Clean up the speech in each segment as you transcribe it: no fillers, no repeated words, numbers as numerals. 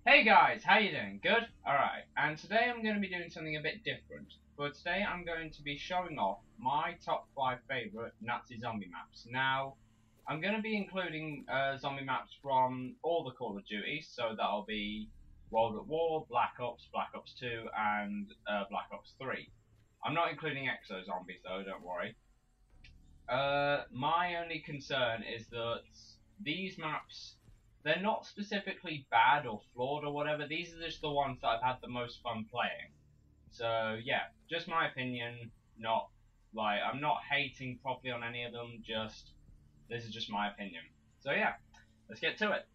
Hey guys, how you doing? Good? Alright, and today I'm going to be doing something a bit different. But today I'm going to be showing off my top 5 favourite Nazi zombie maps. Now, I'm going to be including zombie maps from all the Call of Duties, so that'll be World at War, Black Ops, Black Ops 2, and Black Ops 3. I'm not including Exo Zombies though, don't worry. My only concern is that these maps, they're not specifically bad or flawed or whatever. These are just the ones that I've had the most fun playing. So yeah, just my opinion. Not like I'm not hating properly on any of them. Just this is just my opinion. So yeah, let's get to it.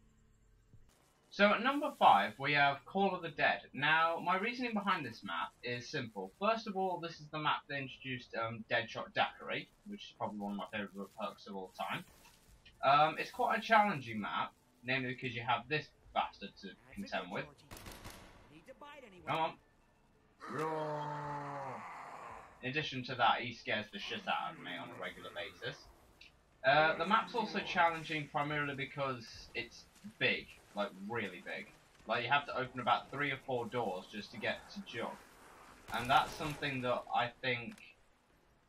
So at number 5 we have Call of the Dead. Now my reasoning behind this map is simple. First of all, this is the map that introduced Deadshot Daiquiri, which is probably one of my favourite perks of all time. It's quite a challenging map, namely because you have this bastard to contend with. Come on. In addition to that, he scares the shit out of me on a regular basis. The map's also challenging primarily because it's big, like really big. Like you have to open about 3 or 4 doors just to get to jump. And that's something that I think,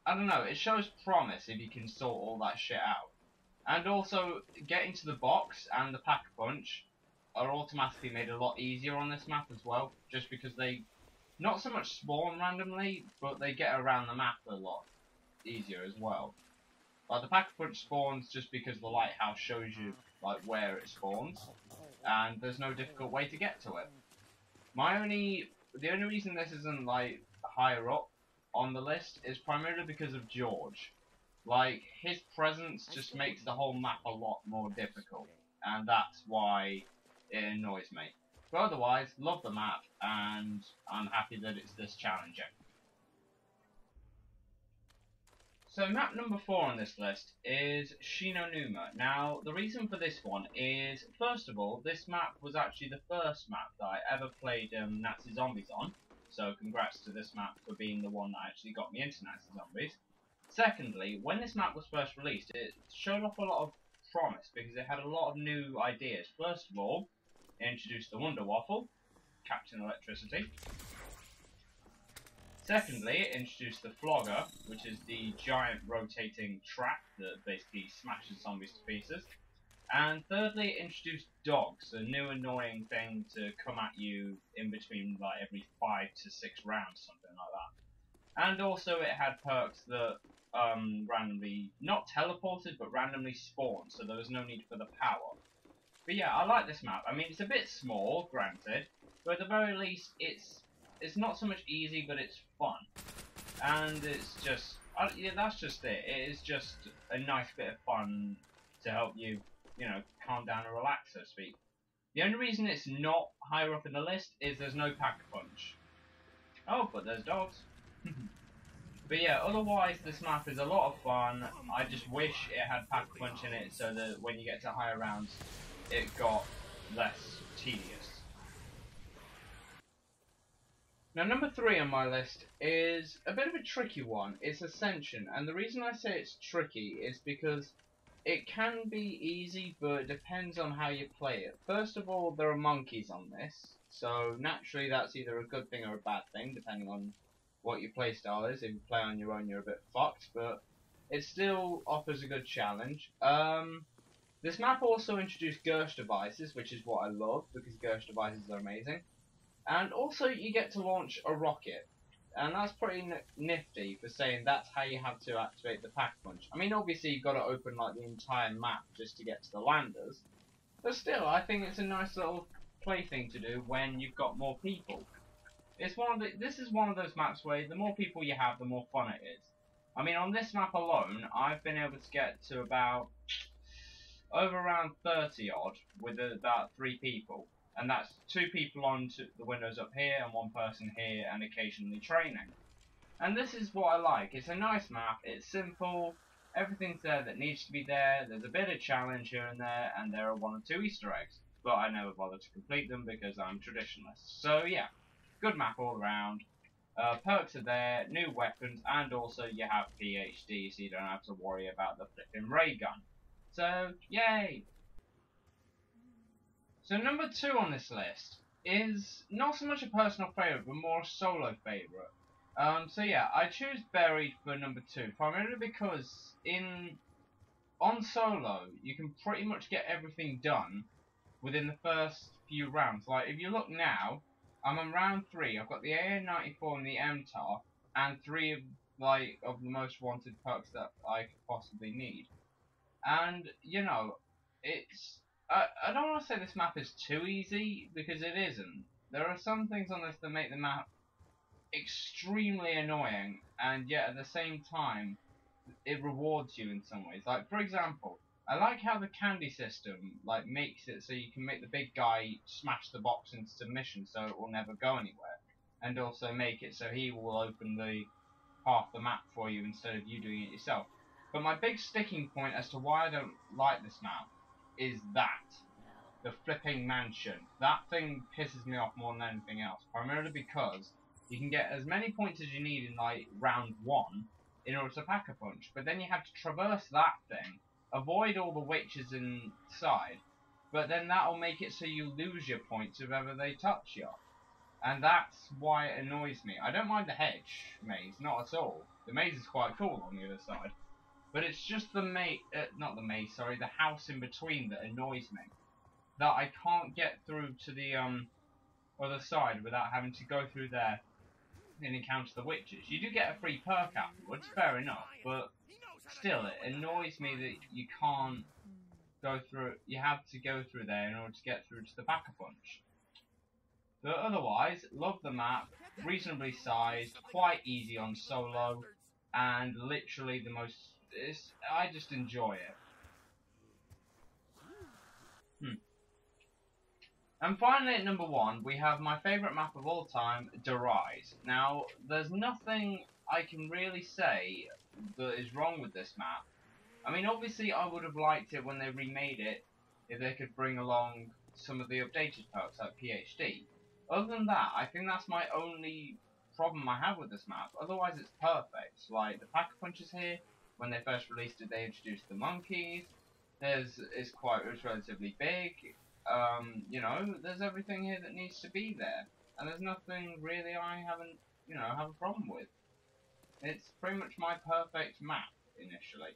I don't know, it shows promise if you can sort all that shit out. And also, getting to the box and the pack-a-punch are automatically made a lot easier on this map as well, just because they not so much spawn randomly, but they get around the map a lot easier as well. Like the pack-a-punch spawns just because the lighthouse shows you like where it spawns, and there's no difficult way to get to it. The only reason this isn't like higher up on the list is primarily because of George. Like, his presence just makes the whole map a lot more difficult, and that's why it annoys me. But otherwise, love the map, and I'm happy that it's this challenging. So map number 4 on this list is Shinonuma. Now, the reason for this one is, first of all, this map was actually the first map that I ever played Nazi Zombies on, so congrats to this map for being the one that actually got me into Nazi Zombies. Secondly, when this map was first released, it showed off a lot of promise because it had a lot of new ideas. First of all, it introduced the Wonder Waffle, Captain Electricity. Secondly, it introduced the Flogger, which is the giant rotating track that basically smashes zombies to pieces. And thirdly, it introduced dogs, a new annoying thing to come at you in between like every 5 to 6 rounds, something like that. And also it had perks that randomly, not teleported, but randomly spawned, so there was no need for the power. But yeah, I like this map. I mean, it's a bit small, granted, but at the very least, it's not so much easy, but it's fun. And it's just, yeah, that's just it. It is just a nice bit of fun to help you, you know, calm down and relax, so to speak. The only reason it's not higher up in the list is there's no pack-a-punch. Oh, but there's dogs. But yeah, otherwise this map is a lot of fun. I just wish it had pack-a-punch in it so that when you get to higher rounds, it got less tedious. Now number 3 on my list is a bit of a tricky one. It's Ascension, and the reason I say it's tricky is because it can be easy, but it depends on how you play it. First of all, there are monkeys on this, so naturally that's either a good thing or a bad thing, depending on what your playstyle is. If you play on your own, you're a bit fucked, but it still offers a good challenge. This map also introduced Gersh devices, which is what I love, because Gersh devices are amazing. And also, you get to launch a rocket, and that's pretty nifty for saying that's how you have to activate the pack-a-punch. I mean, obviously, you've got to open like the entire map just to get to the landers, but still, I think it's a nice little plaything to do when you've got more people. This is one of those maps where the more people you have, the more fun it is. I mean, on this map alone, I've been able to get to about over around 30 odd with about 3 people, and that's 2 people on the windows up here and 1 person here, and occasionally training. And this is what I like. It's a nice map. It's simple. Everything's there that needs to be there. There's a bit of challenge here and there are 1 or 2 Easter eggs, but I never bother to complete them because I'm traditionalist. So yeah. Good map all around. Perks are there, new weapons, and also you have PhD, so you don't have to worry about the flipping ray gun. So, yay! So number 2 on this list is not so much a personal favourite, but more a solo favourite. So yeah, I choose Buried for number 2, primarily because on solo, you can pretty much get everything done within the first few rounds. Like, if you look now, I'm on round 3, I've got the AA-94 and the MTAR, and 3 of the most wanted perks that I could possibly need. And, you know, it's... I don't want to say this map is too easy, because it isn't. There are some things on this that make the map extremely annoying, and yet at the same time, it rewards you in some ways. Like, for example, I like how the candy system, like, makes it so you can make the big guy smash the box into submission so it will never go anywhere. And also make it so he will open the half the map for you instead of you doing it yourself. But my big sticking point as to why I don't like this map is that. The flipping mansion. That thing pisses me off more than anything else. Primarily because you can get as many points as you need in, like, round 1 in order to pack a punch. But then you have to traverse that thing, avoid all the witches inside, but then that'll make it so you lose your points if ever they touch you. And that's why it annoys me. I don't mind the hedge maze, not at all. The maze is quite cool on the other side. But it's just the not the maze, sorry, the house in between that annoys me. That I can't get through to the other side without having to go through there and encounter the witches. You do get a free perk afterwards, fair enough, but still, it annoys me that you can't go through, you have to go through there in order to get through to the Pack-a-Punch. But otherwise, love the map, reasonably sized, quite easy on solo, and literally the most, I just enjoy it. And finally at number 1, we have my favourite map of all time, Rise. Now, there's nothing I can really say that is wrong with this map. I mean, obviously I would have liked it when they remade it, if they could bring along some of the updated perks like PhD. Other than that, I think that's my only problem I have with this map. Otherwise it's perfect. Like, the Pack-a-Punch is here. When they first released it, they introduced the monkeys. It's relatively big. You know, there's everything here that needs to be there, and there's nothing really I haven't, you know, have a problem with. It's pretty much my perfect map, initially.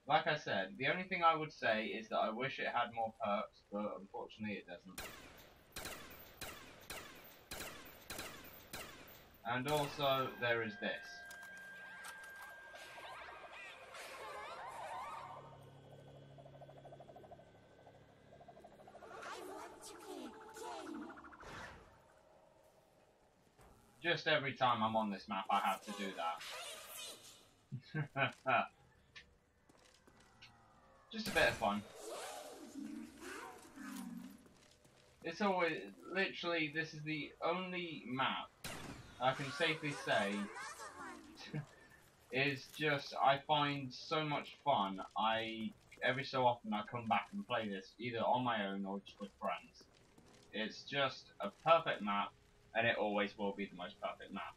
Like I said, the only thing I would say is that I wish it had more perks, but unfortunately it doesn't. And also, there is this. Just every time I'm on this map, I have to do that. Just a bit of fun. It's always, literally, this is the only map I can safely say is just, I find so much fun. Every so often I come back and play this, either on my own or just with friends. It's just a perfect map, and it always will be the most perfect map.